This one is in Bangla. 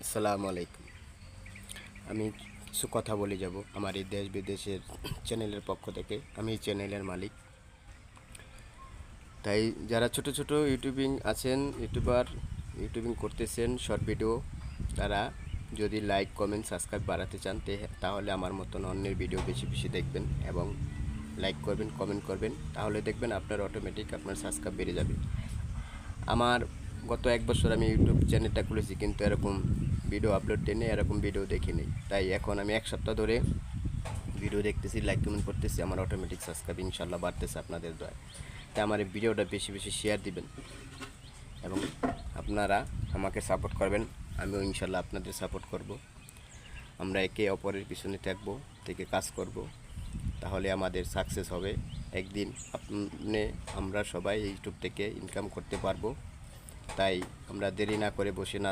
আসসালামু আলাইকুম। আমি কিছু কথা বলে যাব আমার এই দেশ বিদেশের চ্যানেলের পক্ষ থেকে। আমি এই চ্যানেলের মালিক। তাই যারা ছোট ছোট ইউটিউবিং করতেছেন শর্ট ভিডিও, তারা যদি লাইক কমেন্ট সাবস্ক্রাইব বাড়াতে চান তাহলে আমার মতন অন্যের ভিডিও বেশি বেশি দেখবেন এবং লাইক করবেন, কমেন্ট করবেন। তাহলে দেখবেন আপনার অটোমেটিক আপনার সাবস্ক্রাইব বেড়ে যাবে। আমার গত 1 বছর আমি ইউটিউব চ্যানেলটা খুলেছি, কিন্তু এরকম ভিডিও আপলোড দিই নেই, এরকম ভিডিও দেখি নেই। তাই এখন আমি 1 সপ্তাহ ধরে ভিডিও দেখতেছি, লাইক কমেন্ট করতেছি, আমার অটোমেটিক সাবস্ক্রাইব ইনশাল্লাহ বাড়তেছে আপনাদের দয়ায়। তাই আমার এই ভিডিওটা বেশি বেশি শেয়ার দিবেন এবং আপনারা আমাকে সাপোর্ট করবেন, আমিও ইনশাল্লাহ আপনাদের সাপোর্ট করব। আমরা একে অপরের পিছনে থাকবো, থেকে কাজ করব, তাহলে আমাদের সাকসেস হবে। একদিন আমরা সবাই ইউটিউব থেকে ইনকাম করতে পারবো। তাই আমরা দেরি না করে বসে না